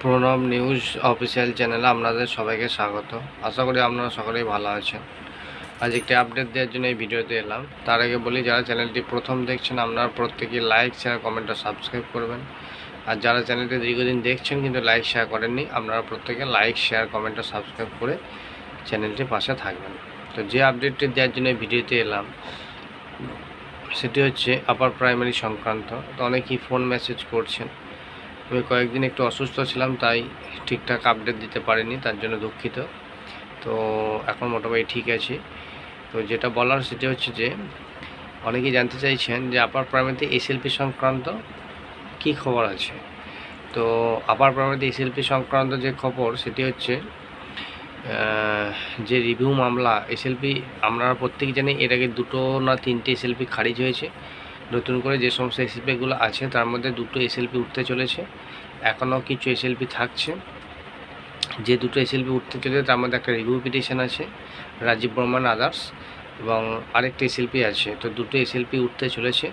Pranab news official চ্যানেলে আপনাদের সবাইকে স্বাগত। আশা করি আপনারা সকলেই ভালো আছেন। আজ একটি আপডেট দেওয়ার জন্য এই ভিডিওতে এলাম। তার আগে বলি, যারা চ্যানেলটি প্রথম দেখছেন আপনারা প্রত্যেকেই লাইক, শেয়ার, কমেন্ট ও সাবস্ক্রাইব করবেন। আর যারা চ্যানেলটি দীর্ঘদিন দেখছেন কিন্তু লাইক শেয়ার করেননি, আপনারা প্রত্যেকে লাইক, শেয়ার, কমেন্ট ও সাবস্ক্রাইব করে চ্যানেলটির পাশে থাকবেন। তো যে আপডেটটি দেওয়ার জন্য এই ভিডিওতে এলাম সেটি হচ্ছে আপার প্রাইমারি সংক্রান্ত। তো অনেকেই ফোন মেসেজ করছেন। আমি কয়েকদিন একটু অসুস্থ ছিলাম, তাই ঠিকঠাক আপডেট দিতে পারিনি, তার জন্য দুঃখিত। তো এখন মোটামুটি ঠিক আছি। তো যেটা বলার সেটা হচ্ছে যে অনেকেই জানতে চাইছেন যে আপার প্রাইমারিতে এসএলপি সংক্রান্ত কি খবর আছে। তো আপার প্রাইমারিতে এসএলপি সংক্রান্ত যে খবর সেটি হচ্ছে যে রিভিউ মামলা এসএলপি, আমরা প্রত্যেকে জানি এর আগে 2 না 3টে এসএলপি খারিজ হয়েছে। নতুন করে যে সমস্ত এসএলপিগুলো আছে তার মধ্যে 2টো এসএলপি উঠতে চলেছে, এখনও কিছু এসএলপি থাকছে। যে 2টো এসএলপি উঠতে চলেছে তার মধ্যে একটা রিভিউ পিটিশন আছে, রাজীব বর্মান আদার্স, এবং আরেকটা এসএলপি আছে। তো 2টো এসএলপি উঠতে চলেছে,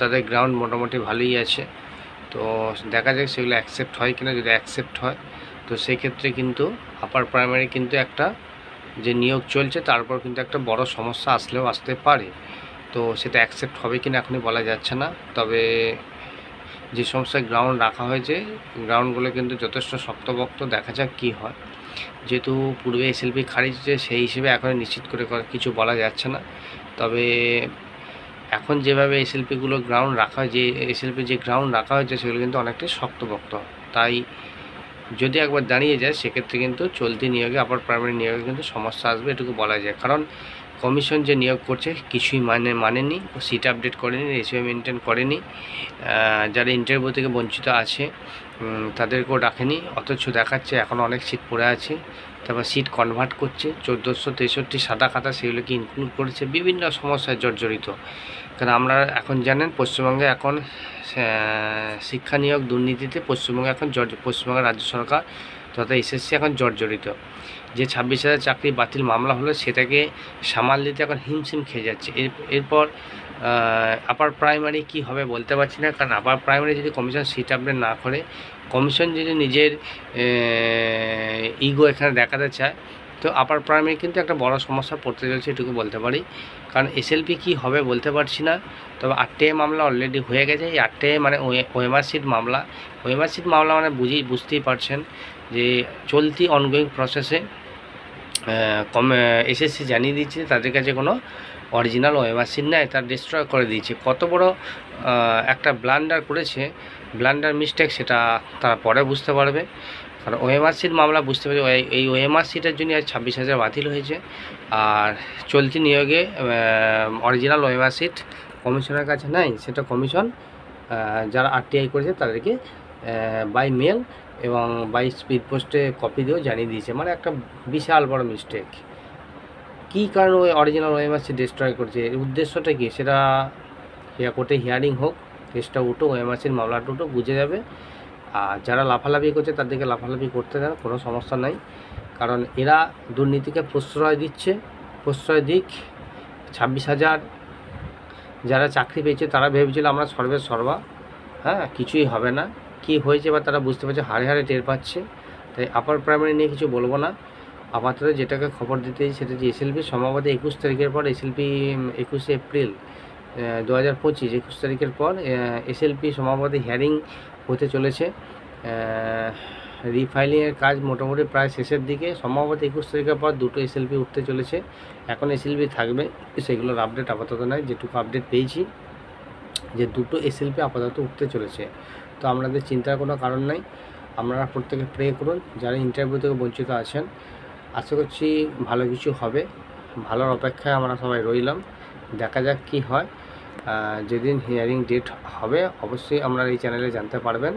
তাদের গ্রাউন্ড মোটামুটি ভালোই আছে। তো দেখা যাক সেগুলো অ্যাকসেপ্ট হয় কিনা। যদি অ্যাকসেপ্ট হয় তো সেক্ষেত্রে কিন্তু আপার প্রাইমারি কিন্তু একটা যে নিয়োগ চলছে তারপর কিন্তু একটা বড় সমস্যা আসলেও আসতে পারে। তো সেটা অ্যাকসেপ্ট হবে কিনা এখনই বলা যাচ্ছে না। তবে যে সমস্ত গ্রাউন্ড রাখা হয়েছে গ্রাউন্ডগুলো কিন্তু যথেষ্ট শক্তপোক্ত, দেখা যাক কী হয়। যেহেতু পূর্বে এসএলপি খারিজ হয়েছে সেই হিসেবে এখন নিশ্চিত করে কিছু বলা যাচ্ছে না। তবে এখন যেভাবে এসএলপিগুলো গ্রাউন্ড রাখা হয়, যে এসএলপি যে গ্রাউন্ড রাখা হয়েছে সেগুলো কিন্তু অনেকটাই শক্তপোক্ত। তাই যদি একবার দাঁড়িয়ে যায় সেক্ষেত্রে কিন্তু চলতি নিয়োগে আপার প্রাইমারি নিয়োগে কিন্তু সমস্যা আসবে, এটুকু বলা যায়। কারণ কমিশন যে নিয়োগ করছে কিছুই মানেনি, সিট আপডেট করেনি, রেশিও মেনটেন করেনি। যারা ইন্টারভিউ থেকে বঞ্চিত আছে তাদেরকেও ডাকেনি, অথচ দেখাচ্ছে এখন অনেক সিট পড়ে আছে। তারপর সিট কনভার্ট করছে, 1463 সাদা খাতা সেগুলোকে ইনক্লুড করেছে, বিভিন্ন সমস্যায় জর্জরিত। কারণ আমরা এখন জানেন পশ্চিমবঙ্গে এখন শিক্ষা নিয়োগ দুর্নীতিতে পশ্চিমবঙ্গে এখন পশ্চিমবঙ্গের রাজ্য সরকার তথা এসএসসি এখন জর্জরিত। যে 26,000 চাকরি বাতিল মামলা হলো সেটাকে সামাল দিতে এখন হিমশিম খেয়ে যাচ্ছে। এরপর আপার প্রাইমারি কি হবে বলতে পারছি না। কারণ আপার প্রাইমারি যদি কমিশন সিট আপডেট না করে, কমিশন যদি নিজের ইগো এখানে দেখাতে চায়, তো আপার প্রাইমারি কিন্তু একটা বড় সমস্যা পড়তে চলছে, এটুকু বলতে পারি। কারণ এসএলপি কি হবে বলতে পারছি না। তবে 8টে মামলা অলরেডি হয়ে গেছে। এই 8টে মানে ওএমআর সিট মামলা। ওএমআর সিট মামলা মানে বুঝতেই পারছেন যে চলতি অনগোয়িং প্রসেসে এসএসসি জানিয়ে দিচ্ছে তাদের কাছে কোনো অরিজিনাল ওএমআর সিট নেই, তার ডিস্ট্রয় করে দিয়েছে। কত বড় একটা ব্লান্ডার করেছে, ব্লান্ডার মিস্টেক, সেটা তারা পরে বুঝতে পারবে। কারণ ওএমআর সিট মামলা বুঝতে পারছে, এই ওএমআর সিটের জন্য আজ 26,000 বাতিল হয়েছে। আর চলতি নিয়োগে অরিজিনাল ওএমআর সিট কমিশনের কাছে নাই, সেটা কমিশন যারা আরটিআই করেছে তাদেরকে বাই মেল এবং বাই স্পিড পোস্টে কপি দিয়েও জানিয়ে দিয়েছে। মানে একটা বিশাল বড় মিস্টেক। কী কারণে ওই অরিজিনাল ওএমআর সিট ডিস্ট্রয় করছে, এর উদ্দেশ্যটা কী সেটা কোর্টে হিয়ারিং হোক, কেসটা উঠো, ওএমআর সিট মামলাটা উঠো, বুঝে যাবে। আর যারা লাফালাফি করছে তাদেরকে লাফালাফি করতে দেন, কোনো সমস্যা নাই। কারণ এরা দুর্নীতিকে প্রশ্রয় দিচ্ছে, প্রশ্রয় দিক। 26,000 যারা চাকরি পেয়েছে তারা ভেবেছিল আমরা সর্বা, কিছুই হবে না। কি হয়েছে বা তারা বুঝতে পারছে, হাড়ে হাড়ে টের পাচ্ছে। তাই আপার প্রাইমারি নিয়ে কিছু বলবো না। আপাতত যেটাকে খবর দিতে সেটা যে এসএলপি সম্ভবত 21 তারিখের পর, এসএলপি 21শে এপ্রিল 2025, 21 তারিখের পর এসএলপি সম্ভবত হিয়ারিং হতে চলেছে। রিফাইলিংয়ের কাজ মোটামুটি প্রায় শেষের দিকে। সম্ভবত 21 তারিখের পর 2টো এসএলপি উঠতে চলেছে। এখন এসএলপি থাকবে, সেগুলোর আপডেট আপাতত নয়। যেটুকু আপডেট পেয়েছি যে 2টো এসএলপি আপাতত উঠতে চলেছে। তো আপনাদের চিন্তার কোনো কারণ নাই, আপনারা প্রত্যেকে প্রে করুন। যারা ইন্টারভিউ থেকে বঞ্চিত আছেন, আশা করছি ভালো কিছু হবে। ভালোর অপেক্ষায় আমরা সবাই রইলাম, দেখা যাক কি হয়। যেদিন হিয়ারিং ডেট হবে অবশ্যই আমরা এই চ্যানেলে জানতে পারবেন।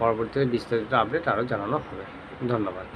পরবর্তীতে বিস্তারিত আপডেট আরও জানানো হবে। ধন্যবাদ।